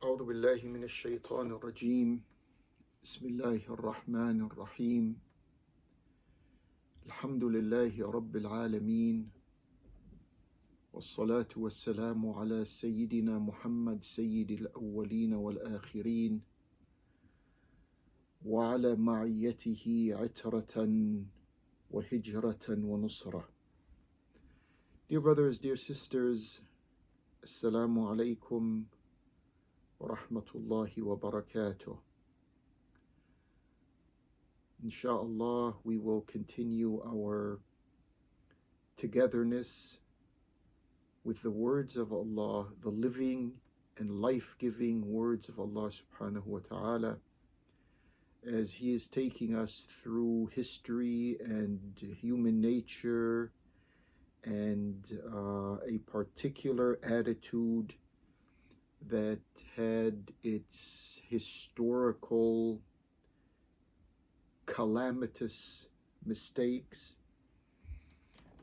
أعوذ بالله من الشيطان الرجيم بسم الله الرحمن الرحيم الحمد لله رب العالمين والصلاة والسلام على سيدنا محمد سيد الأولين والآخرين وعلى معيته عترة وهجرة ونصرة. Dear brothers, dear sisters, Assalamu alaikum wa rahmatullahi wa barakatuh. Insha'Allah, we will continue our togetherness with the words of Allah, the living and life-giving words of Allah subhanahu wa ta'ala, as He is taking us through history and human nature and a particular attitude that had its historical calamitous mistakes.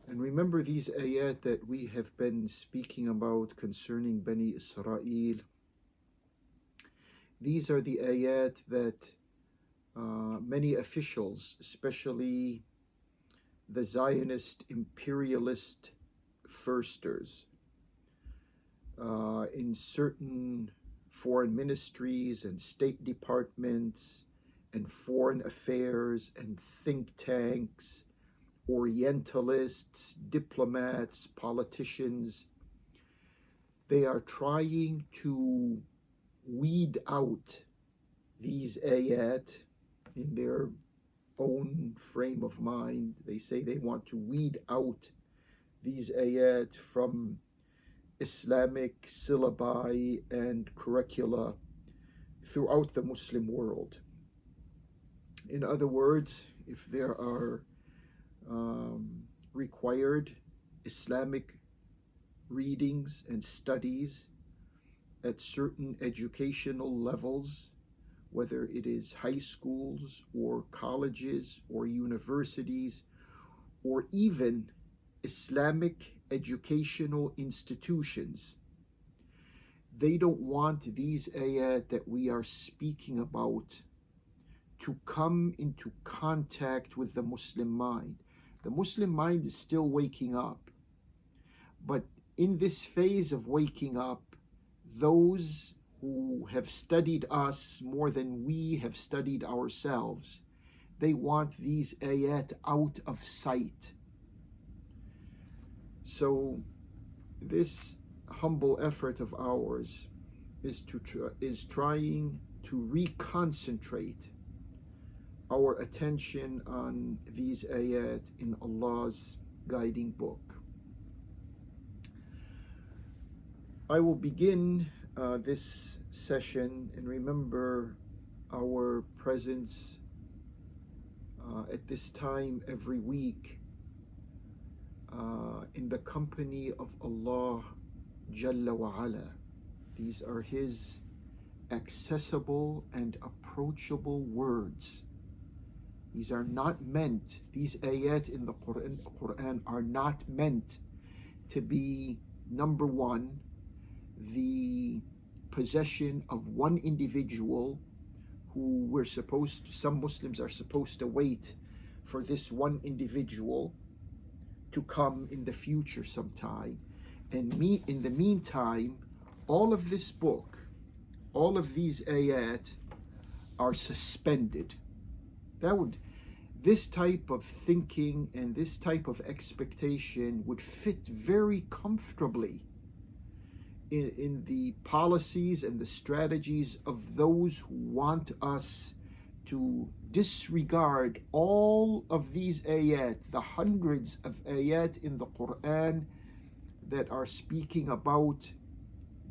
And remember these ayat that we have been speaking about concerning Bani Israel. These are the ayat that many officials, especially the Zionist imperialist firsters, in certain foreign ministries and state departments and foreign affairs and think tanks, Orientalists, diplomats, politicians, they are trying to weed out these ayat in their own frame of mind. They say they want to weed out these ayat from Islamic syllabi and curricula throughout the Muslim world. In other words, if there are required Islamic readings and studies at certain educational levels, whether it is high schools or colleges or universities, or even Islamic educational institutions, they don't want these ayat that we are speaking about to come into contact with the Muslim mind. The Muslim mind is still waking up, but in this phase of waking up, those who have studied us more than we have studied ourselves, they want these ayat out of sight. So this humble effort of ours is trying to reconcentrate our attention on these ayat in Allah's guiding book. I will begin this session, and remember our presence at this time every week in the company of Allah Jalla wa Ala. These are His accessible and approachable words. These are not meant, these ayat in the Quran are not meant to be, number one, the possession of one individual who some Muslims are supposed to wait for this one individual to come in the future sometime. And in the meantime, all of this book, all of these ayat are suspended. This type of thinking and this type of expectation would fit very comfortably in the policies and the strategies of those who want us to disregard all of these ayat, the hundreds of ayat in the Quran that are speaking about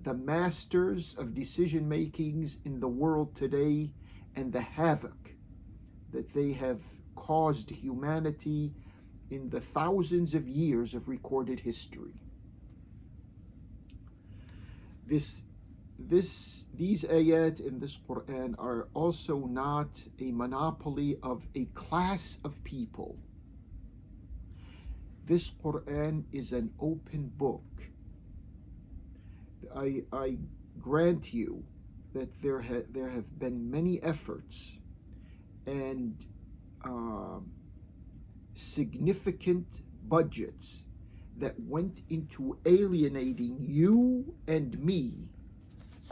the masters of decision makings in the world today and the havoc that they have caused humanity in the thousands of years of recorded history. These ayat in this Quran are also not a monopoly of a class of people. This Quran is an open book. I grant you that there have been many efforts and significant budgets that went into alienating you and me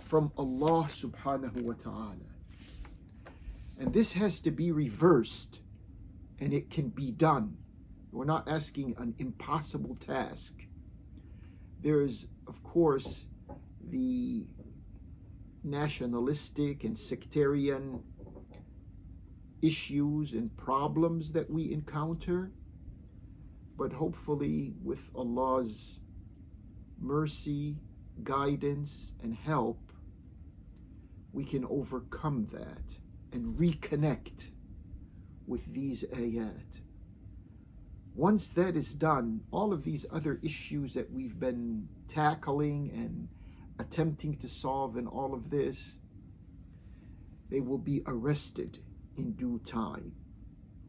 from Allah subhanahu wa ta'ala. And this has to be reversed, and it can be done. We're not asking an impossible task. There's, of course, the nationalistic and sectarian issues and problems that we encounter, but hopefully with Allah's mercy, guidance, and help, we can overcome that and reconnect with these ayat. Once that is done, all of these other issues that we've been tackling and attempting to solve in all of this, they will be arrested in due time,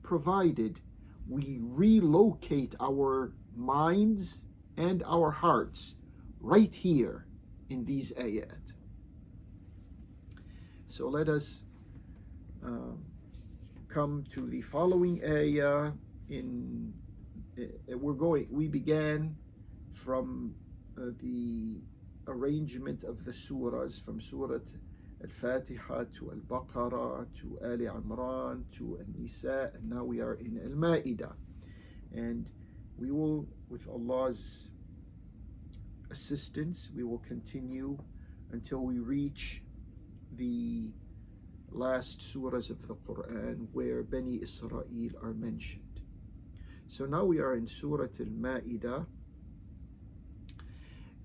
provided we relocate our minds and our hearts right here in these ayat. So let us come to the following ayah. We began from the arrangement of the surahs, from Surah Al-Fatiha to Al-Baqarah to Ali Imran to Al-Nisa, and now we are in Al-Ma'idah. And we will, with Allah's assistance, we will continue until we reach the last surahs of the Quran where Bani Israel are mentioned. So now we are in Surah Al-Ma'idah,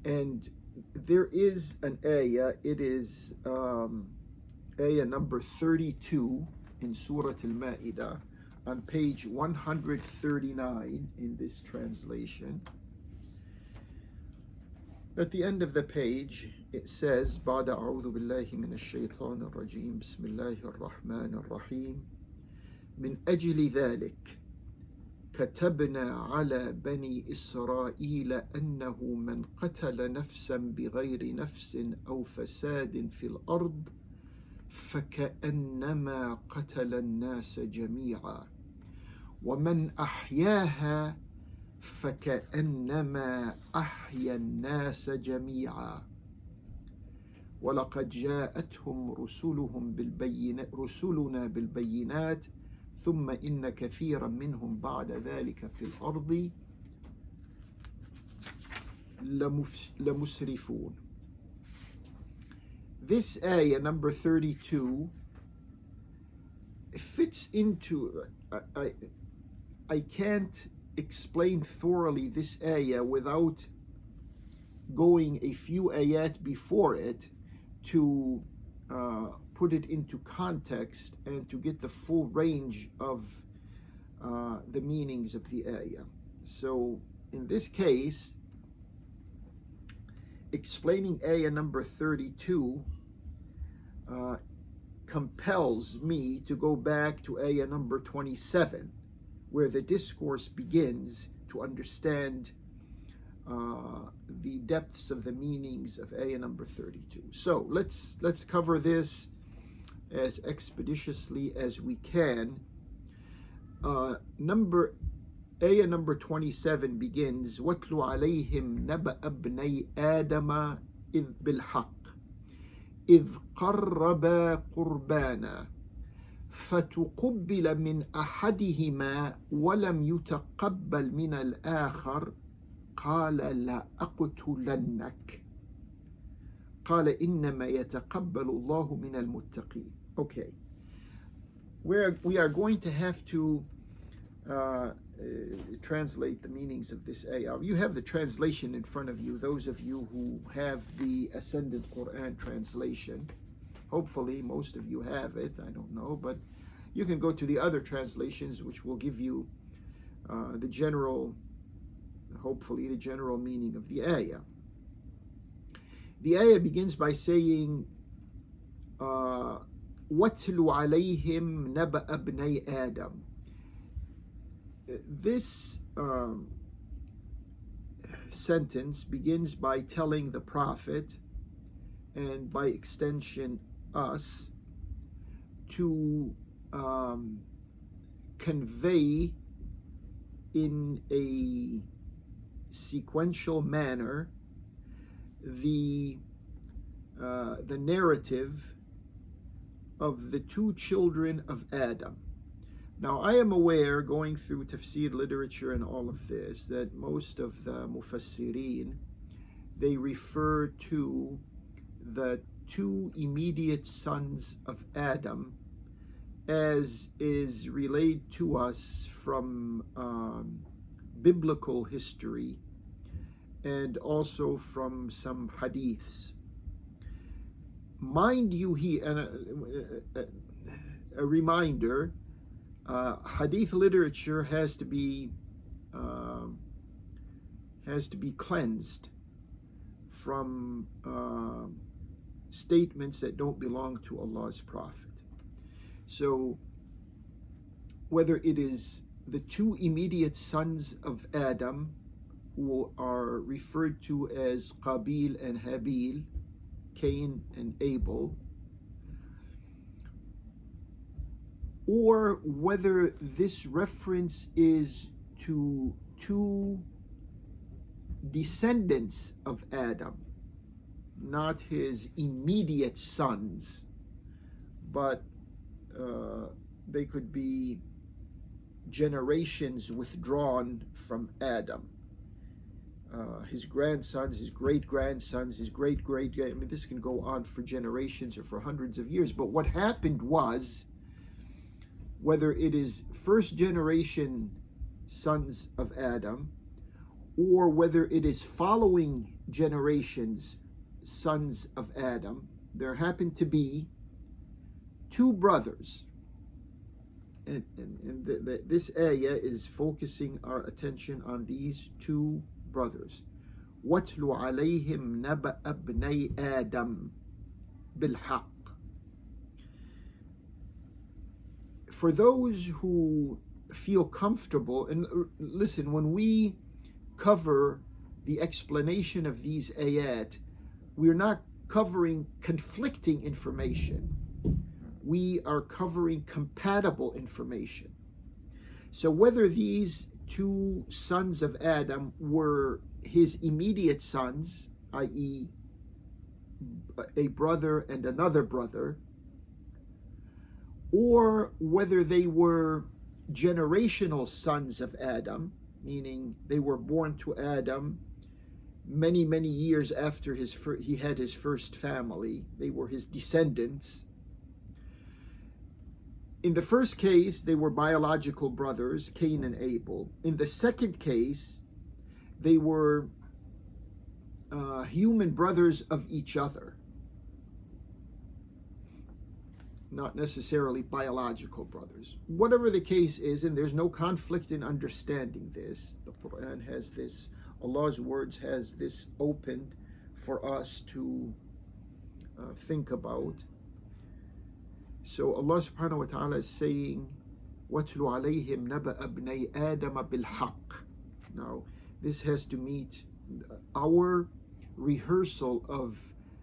and there is an ayah. It is ayah number 32 in Surah Al-Ma'idah on page 139 in this translation. At the end of the page, it says, بعد أعوذ بالله من الشيطان الرجيم بسم الله الرحمن الرحيم من أجل ذلك كتبنا على بني إسرائيل أنه من قتل نفسا بغير نفس أو فساد في الأرض فكأنما قتل الناس جميعا ومن أحياها فكأنما أحيا الناس جميعا ولقد جاءتهم رسلنا بالبينات ثم إن كثيرا منهم بعد ذلك في الأرض لمسرفون. This ayah, number 32, fits into, I can't explain thoroughly this ayah without going a few ayat before it to put it into context and to get the full range of the meanings of the ayah. So in this case, explaining ayah number 32 compels me to go back to ayah number 27, where the discourse begins, to understand the depths of the meanings of ayah number 32. So let's cover this as expeditiously as we can. Ayah number 27 begins, وَاتْلُ عَلَيْهِمْ نَبَأَ ابْنَيْ آدَمَ بِالْحَقِّ إِذْ قَرَّبَا قُرْبَانًا فَتُقُبِّلَ مِنْ أَحَدِهِمَا وَلَمْ يُتَقَبَّلْ مِنَ الْآخَرِ قَالَ لَأَقْتُلَنَّكَ قَالَ إِنَّمَا يَتَقَبَّلُ اللَّهُ مِنَ الْمُتَّقِينَ. Okay, we are going to have to translate the meanings of this ayah. You have the translation in front of you, those of you who have the Ascended Quran translation. Hopefully most of you have it, I don't know, but you can go to the other translations which will give you hopefully the general meaning of the ayah. The ayah begins by saying, وَاتْلُ عَلَيْهِمْ نَبَأَ ابْنَيْ آدَمَ. This sentence begins by telling the Prophet, and by extension us to convey in a sequential manner the narrative of the two children of Adam. Now, I am aware, going through tafsir literature and all of this, that most of the mufassirin, they refer to the two immediate sons of Adam as is relayed to us from biblical history and also from some hadiths. Mind you, a reminder, hadith literature has to be cleansed from statements that don't belong to Allah's Prophet. So whether it is the two immediate sons of Adam, who are referred to as Qabil and Habil, Cain and Abel, or whether this reference is to two descendants of Adam, not his immediate sons, but they could be generations withdrawn from Adam. His grandsons, his great-grandsons, his great-great, I mean, this can go on for generations or for hundreds of years. But what happened was, whether it is first generation sons of Adam, or whether it is following generations sons of Adam, there happened to be two brothers. And this ayah is focusing our attention on these two brothers. وَاتْلُ عَلَيْهِمْ نَبَأَ ابْنَيْ آدَمَ بِالْحَقِّ. For those who feel comfortable, and listen, when we cover the explanation of these ayat, we're not covering conflicting information. We are covering compatible information. So whether these two sons of Adam were his immediate sons, i.e., a brother and another brother, or whether they were generational sons of Adam, meaning they were born to Adam many, many years after he had his first family, they were his descendants. In the first case, they were biological brothers, Cain and Abel. In the second case, they were human brothers of each other, not necessarily biological brothers. Whatever the case is, and there's no conflict in understanding this, the Quran has this, Allah's words has this open for us to think about. So Allah subhanahu wa ta'ala is saying, وَاتْلُ عَلَيْهِمْ نَبَأَ ابْنَيْ آدَمَ بِالْحَقِّ. Now, this has to meet our rehearsal of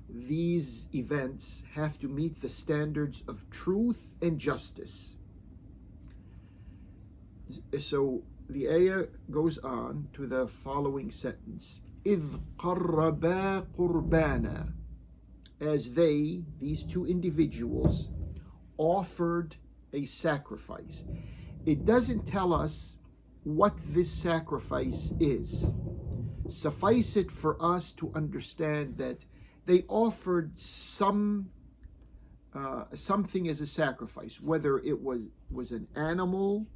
these events, have to meet the standards of truth and justice. So the ayah goes on to the following sentence: إِذْ قَرَّبَا قُرْبَانًا. As they, these two individuals, offered a sacrifice. It doesn't tell us what this sacrifice is. Suffice it for us to understand that they offered something as a sacrifice, whether it was an animal,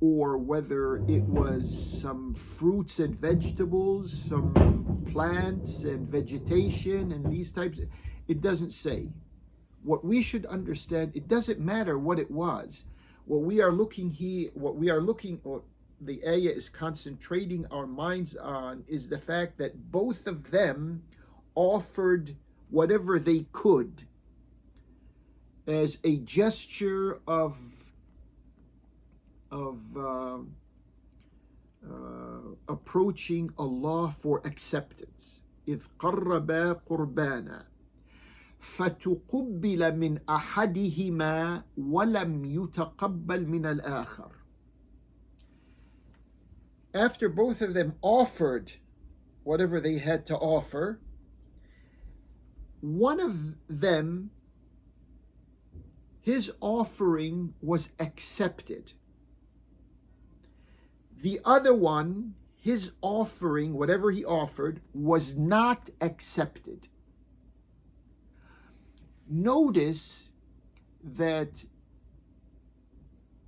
or whether it was some fruits and vegetables, some plants and vegetation and these types. It doesn't say. What we should understand, it doesn't matter what it was. What we are looking, or the ayah is concentrating our minds on, is the fact that both of them offered whatever they could as a gesture of approaching Allah for acceptance. إِذْ قَرَّبَا قُرْبَانًا فَتُقُبِّلَ مِنْ أَحَدِهِمَا وَلَمْ يُتَقَبَّلْ مِنَ الْآخَرِ. After both of them offered whatever they had to offer, one of them, his offering was accepted. The other one, his offering, whatever he offered, was not accepted. Notice that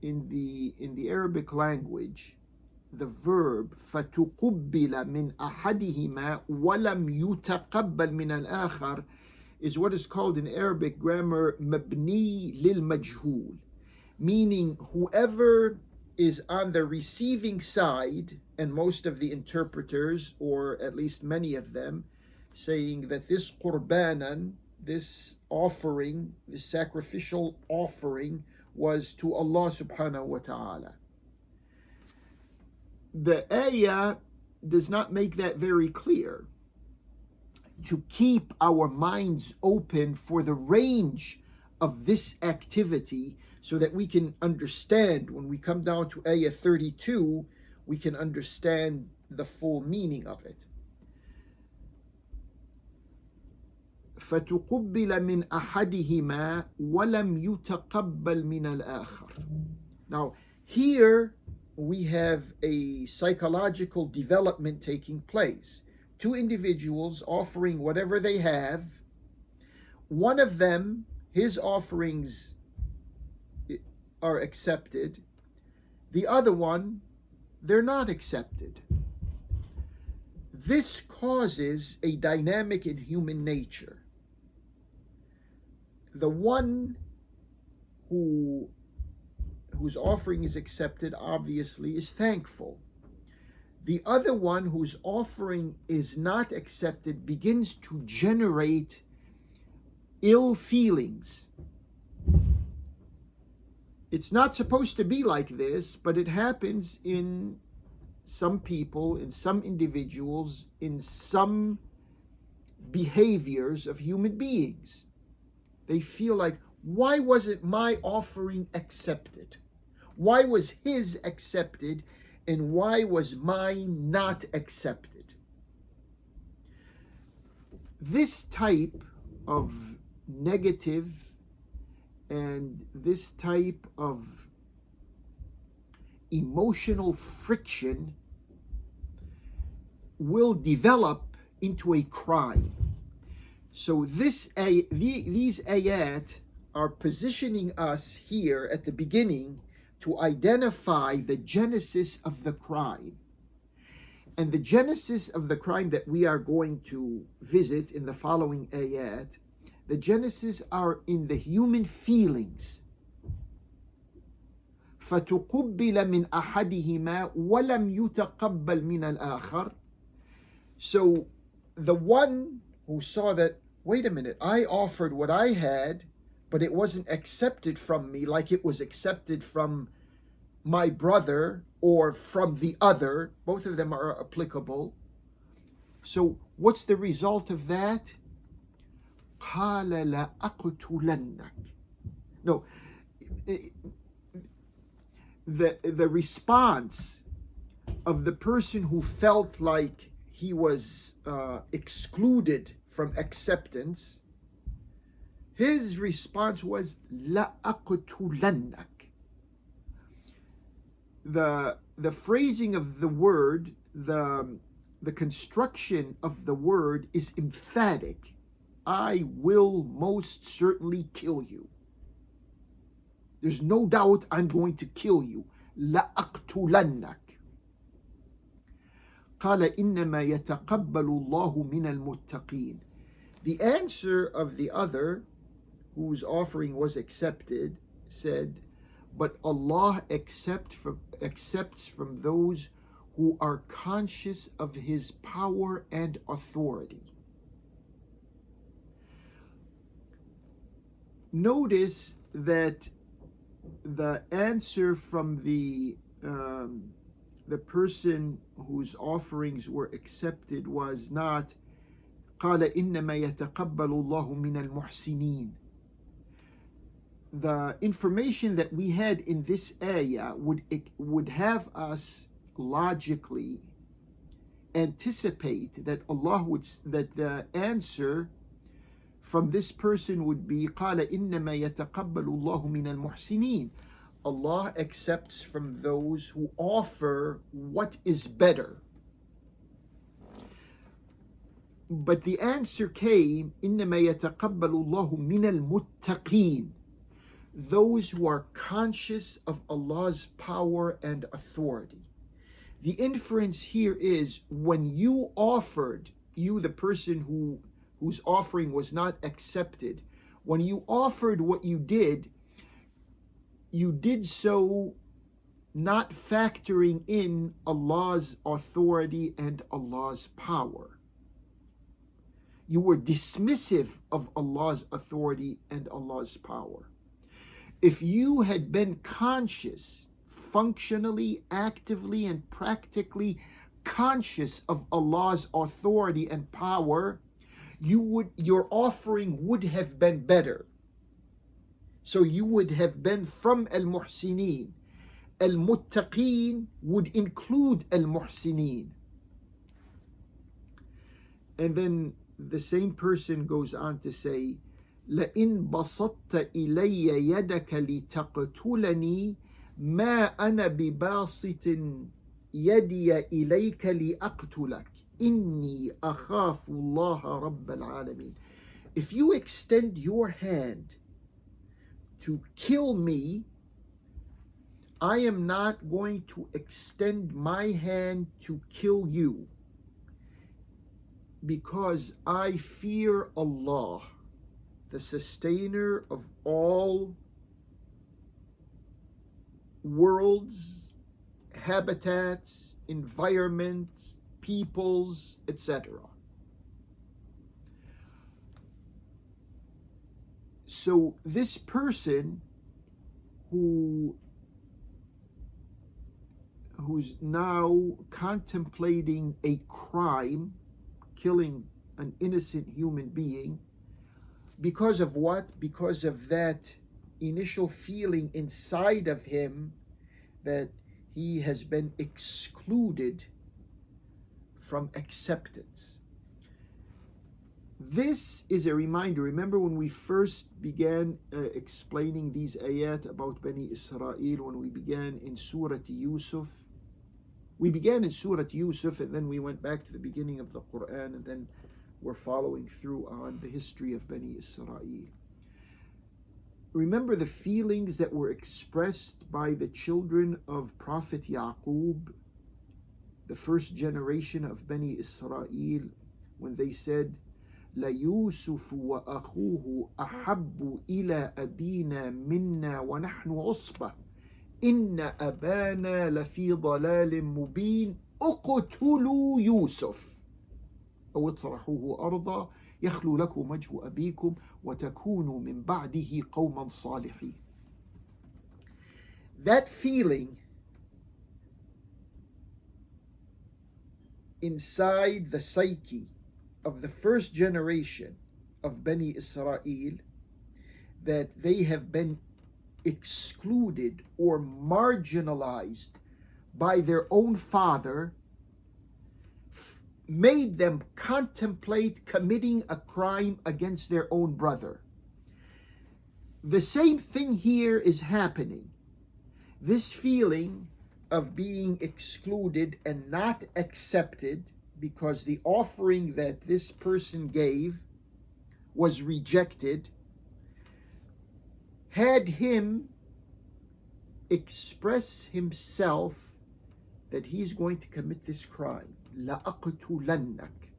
in the Arabic language, the verb فَتُقُبِّلَ مِنْ أَحَدِهِمَا وَلَمْ يُتَقَبَّلْ مِنَ الْآخَرِ is what is called in Arabic grammar مَبْنِي لِلْمَجْهُولِ, meaning whoever is on the receiving side, and most of the interpreters, or at least many of them, saying that this qurbanan, this offering, this sacrificial offering, was to Allah subhanahu wa ta'ala. The ayah does not make that very clear. To keep our minds open for the range of this activity so that we can understand, when we come down to ayah 32, we can understand the full meaning of it. فَتُقُبِّلَ مِنْ أَحَدِهِمَا وَلَمْ يُتَقَبَّلْ مِنَ الْآخَرِ. Now, here we have a psychological development taking place. Two individuals offering whatever they have. One of them, his offerings are accepted. The other one, they're not accepted. This causes a dynamic in human nature. The one whose offering is accepted, obviously, is thankful. The other one whose offering is not accepted begins to generate ill feelings. It's not supposed to be like this, but it happens in some people, in some individuals, in some behaviors of human beings. They feel like, why wasn't my offering accepted? Why was his accepted and why was mine not accepted? This type of negative and this type of emotional friction will develop into a crime. So these ayat are positioning us here at the beginning to identify the genesis of the crime. And the genesis of the crime that we are going to visit in the following ayat, the genesis are in the human feelings. فَتُقُبِّلَ مِنْ أَحَدِهِمَا وَلَمْ يُتَقَبَّلْ مِنَ الْآخَرِ. So the one who saw that, wait a minute, I offered what I had, but it wasn't accepted from me like it was accepted from my brother or from the other. Both of them are applicable. So what's the result of that? قَالَ لَأَقْتُلَنَّكَ. No, the response of the person who felt like he was excluded from acceptance, his response was لَأَقْتُلَنَّكَ. The phrasing of the word, the construction of the word is emphatic. I will most certainly kill you. There's no doubt I'm going to kill you. لَأَقْتُلَنَّكَ. قَالَ إِنَّمَا يَتَقَبَّلُ اللَّهُ مِنَ الْمُتَّقِينَ. The answer of the other, whose offering was accepted, said, but Allah accepts from those who are conscious of His power and authority. Notice that the answer from the person whose offerings were accepted was not قال إنما يتقبل الله من المحسنين. The information that we had in this ayah would have us logically anticipate that that the answer from this person would be قال إنما يتقبل الله من المحسنين. Allah accepts from those who offer what is better. But the answer came إنما يتقبل الله من المتقين, those who are conscious of Allah's power and authority. The inference here is when you offered, you the person whose offering was not accepted, when you offered what you did so not factoring in Allah's authority and Allah's power. You were dismissive of Allah's authority and Allah's power. If you had been conscious, functionally, actively, and practically conscious of Allah's authority and power, your offering would have been better. So you would have been from al-muhsinin. Al-muttaqeen would include al-muhsinin. And then the same person goes on to say, لئن بسطت إلي يدك لتقتلني ما أنا بباسط يدي إليك لأقتلك إني أخاف الله رب العالمين. If you extend your hand to kill me, I am not going to extend my hand to kill you, because I fear Allah, the sustainer of all worlds, habitats, environments, peoples, etc. So this person who's now contemplating a crime, killing an innocent human being, because of what? Because of that initial feeling inside of him that he has been excluded from acceptance. This is a reminder. Remember when we first began explaining these ayat about Bani Israel, when we began in Surah Yusuf? We began in Surah Yusuf and then we went back to the beginning of the Quran, and then we're following through on the history of Bani Israel. Remember the feelings that were expressed by the children of Prophet Yaqub, the first generation of Bani Israel, when they said, لَيُوسُفُ وَأَخُوهُ أَحَبُّ إِلَىٰ أَبِينَا مِنَّا وَنَحْنُ عُصْبَةٌ إِنَّ أَبَانَا لَفِي ضَلَالٍ مُبِينٍ اقْتُلُوا يُوسُفَ أو اطرحوه أرضا يخلو لكم وجه أبيكم وتكونوا من بعده قوما صالحين. That feeling inside the psyche of the first generation of Bani Israel, that they have been excluded or marginalized by their own father, made them contemplate committing a crime against their own brother. The same thing here is happening. This feeling of being excluded and not accepted because the offering that this person gave was rejected had him express himself that he's going to commit this crime. لَأَقْتُلَنَّكَ.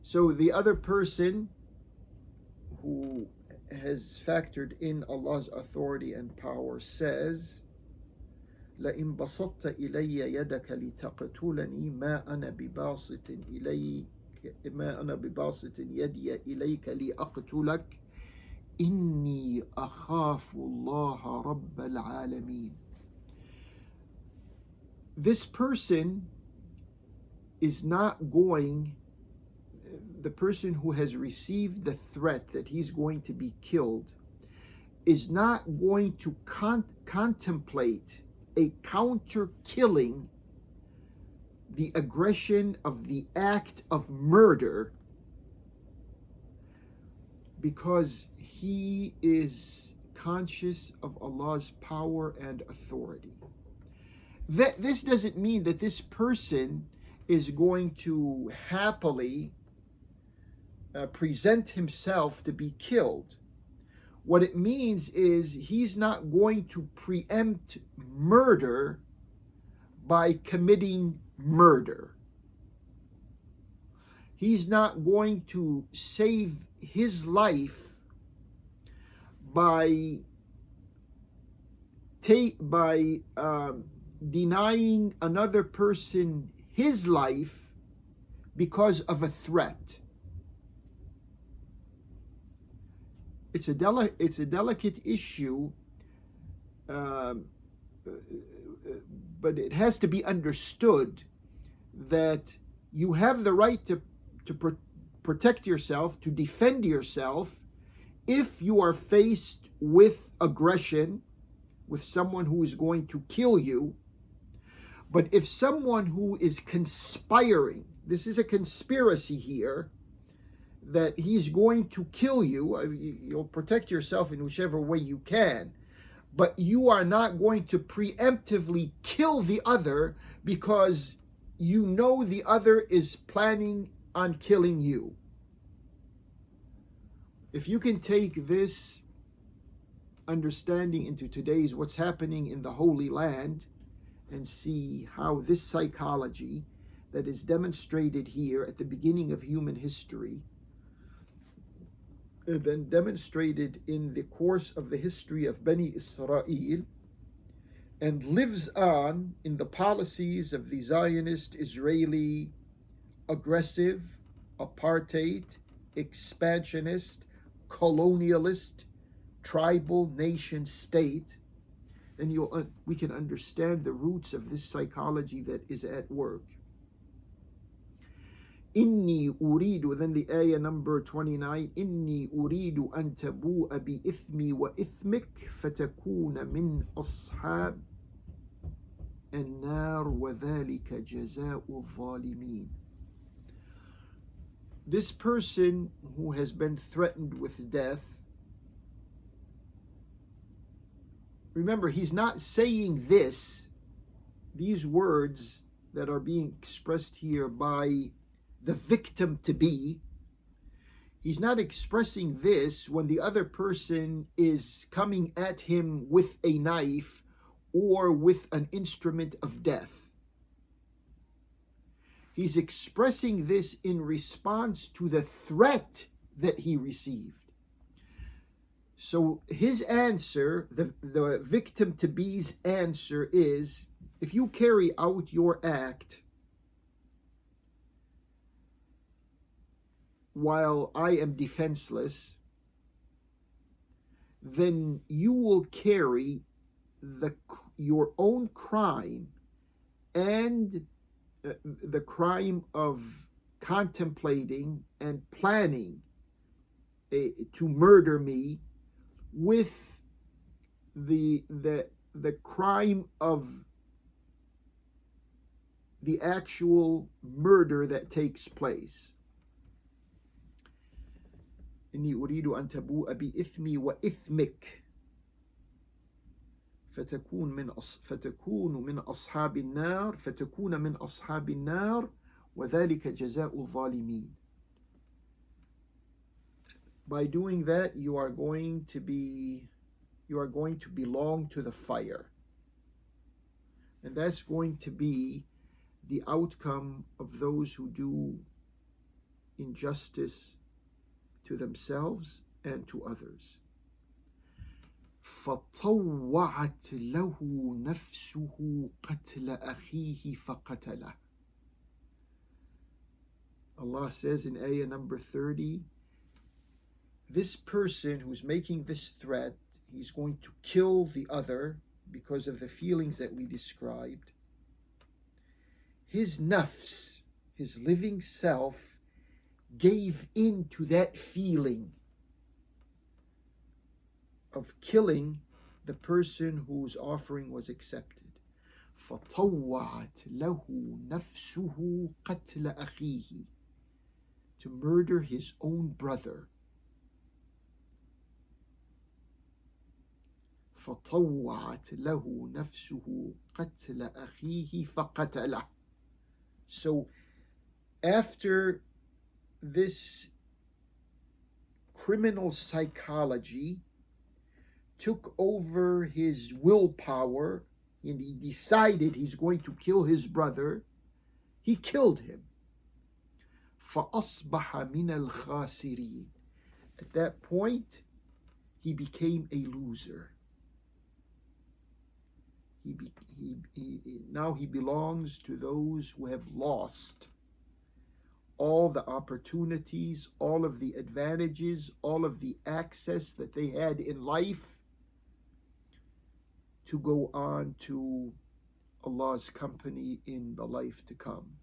So the other person who has factored in Allah's authority and power says, لَإِن بَسَطْتَ إِلَيَّ يَدَكَ لِتَقْتُلَنِي مَا أَنَا بِبَاسِطٍ يَدِيَ إِلَيْكَ لِأَقْتُلَكَ إِنِّي أَخَافُ اللَّهَ رَبَّ الْعَالَمِينَ. This person is not going, the person who has received the threat that he's going to be killed is not going to contemplate a counter killing the aggression of the act of murder, because he is conscious of Allah's power and authority. This doesn't mean that this person is going to happily present himself to be killed. What it means is he's not going to preempt murder by committing murder. He's not going to save his life by denying another person his life because of a threat. It's a delicate issue, but it has to be understood that you have the right to protect yourself, to defend yourself, if you are faced with aggression, with someone who is going to kill you. But if someone who is conspiring, this is a conspiracy here, that he's going to kill you, you'll protect yourself in whichever way you can, but you are not going to preemptively kill the other because you know the other is planning on killing you. If you can take this understanding into today's what's happening in the Holy Land and see how this psychology that is demonstrated here at the beginning of human history, and then demonstrated in the course of the history of Bani Israel, and lives on in the policies of the Zionist, Israeli, aggressive, apartheid, expansionist, colonialist, tribal nation state, then we can understand the roots of this psychology that is at work. Inni uridu, then the ayah number 29, Inni uridu an tabu'a bi ithmi wa ithmik fatakuna min ashab an-nar wa dhalika jaza'u dhalimin. This person who has been threatened with death, remember, he's not saying these words that are being expressed here by the victim to be. He's not expressing this when the other person is coming at him with a knife or with an instrument of death. He's expressing this in response to the threat that he received. So his answer, the victim to be's answer is, if you carry out your act while I am defenseless, then you will carry your own crime and the crime of contemplating and planning to murder me with the crime of the actual murder that takes place. إني أريد أن تبوء بإثمي وإثمك فتكون من أصحاب النار وذلك جزاء الظالمين. By doing that, you are going to belong to the fire, and that's going to be the outcome of those who do injustice to themselves and to others. فطوعت له نفسه قتل أخيه فقتله. Allah says in ayah number 30, this person who's making this threat, he's going to kill the other because of the feelings that we described. His nafs, his living self, gave in to that feeling of killing the person whose offering was accepted. فطوعت له نفسه قتل أخيه, to murder his own brother. فطوعت له نفسه قتل أخيه فقتله. So after this criminal psychology took over his willpower and he decided he's going to kill his brother, he killed him. فَأَصْبَحَ مِنَ الْخَاسِرِينَ. At that point, he became a loser. Now he belongs to those who have lost all the opportunities, all of the advantages, all of the access that they had in life to go on to Allah's company in the life to come.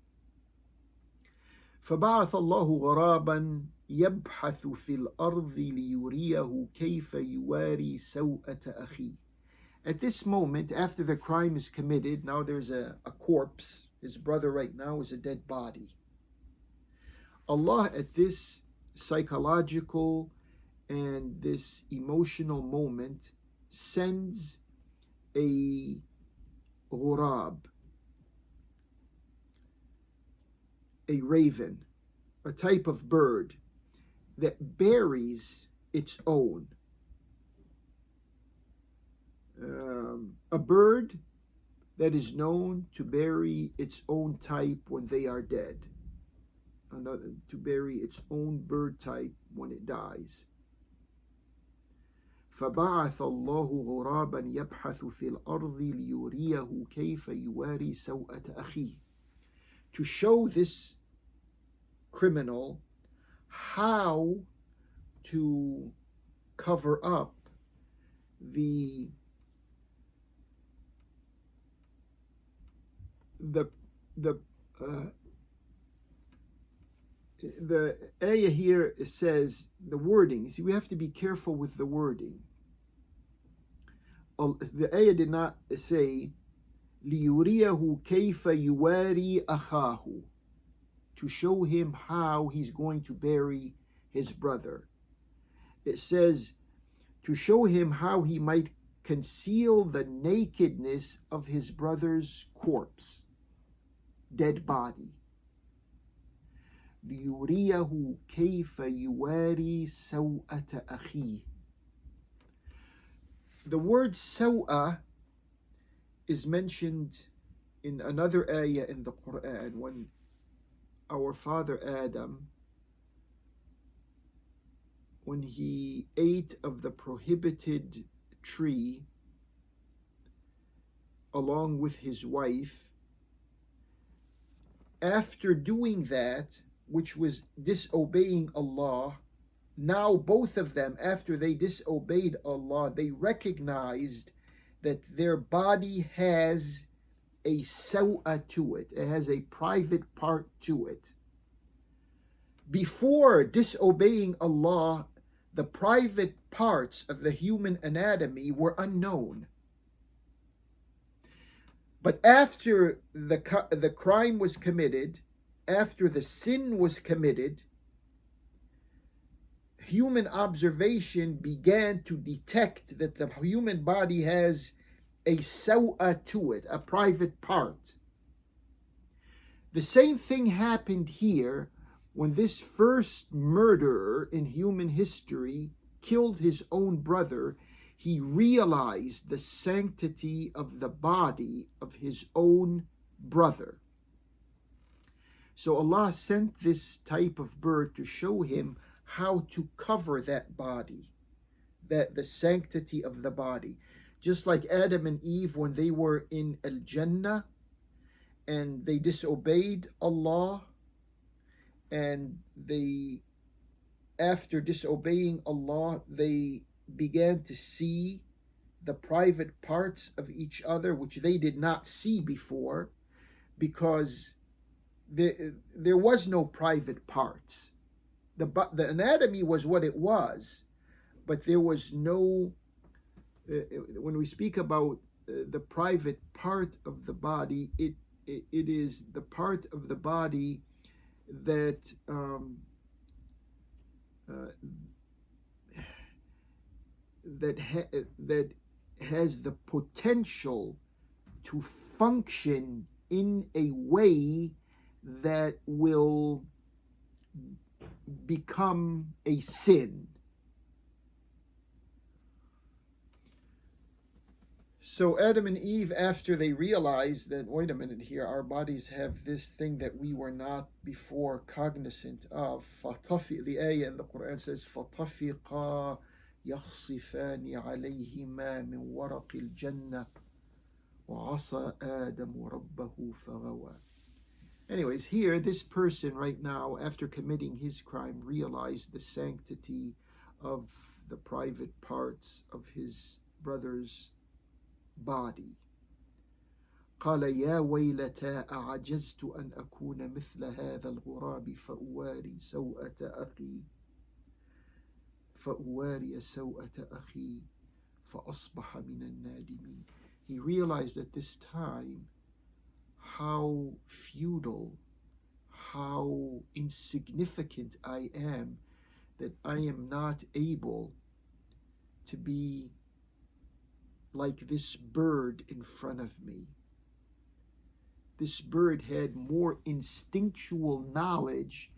فبعث الله غرابا يبحث في الأرض ليريه كيف يواري سوءة أخيه. At this moment, after the crime is committed, now there's a corpse. His brother right now is a dead body. Allah, at this psychological and this emotional moment, sends a ghurab, a raven, a type of bird that buries its own. A bird that is known to bury its own type when they are dead. To bury its own bird type when it dies. فبعث الله غرابا يبحث في الأرض ليريه كيف يواري سوءة أخيه. To show this criminal how to cover up the ayah here says the wording. See, we have to be careful with the wording. The ayah did not say لِيُرِيَهُ كَيْفَ يُوَارِي أَخَاهُ, to show him how he's going to bury his brother. It says to show him how he might conceal the nakedness of his brother's corpse, dead body. لِيُرِيَهُ كَيْفَ يُوَارِي سَوْءَةَ أَخِيهِ. The word سَوْءَة is mentioned in another ayah in the Quran when our father Adam, when he ate of the prohibited tree along with his wife, after doing that, which was disobeying Allah, now both of them, after they disobeyed Allah, they recognized that their body has a saw'a to it. It has a private part to it. Before disobeying Allah, the private parts of the human anatomy were unknown. But after the crime was committed, after the sin was committed, human observation began to detect that the human body has a saw'a to it, a private part. The same thing happened here when this first murderer in human history killed his own brother. He realized the sanctity of the body of his own brother. So Allah sent this type of bird to show him how to cover that body, that the sanctity of the body. Just like Adam and Eve when they were in Al-Jannah and they disobeyed Allah, and they, after disobeying Allah, they began to see the private parts of each other, which they did not see before, because there was no private parts. The anatomy was what it was, but there was no. When we speak about the private part of the body, it is the part of the body that uh, that has the potential to function in a way that will become a sin. So Adam and Eve, after they realized that, wait a minute here, our bodies have this thing that we were not before cognizant of. The ayah in the Quran says, فَطَفِقَا يَخْصِفَانِ عَلَيْهِمَا مِنْ وَرَقِ الْجَنَّةِ وَعَصَى آدَمُ رَبَّهُ فَغَوَى. Anyways, here, this person right now, after committing his crime, realized the sanctity of the private parts of his brother's body. قال يا ويلتى أعجزت أن أكون مثل هذا الغراب فأواري سوءة أخي فأصبح من النادمين. He realized at this time how futile, how insignificant I am, that I am not able to be like this bird in front of me. This bird had more instinctual knowledge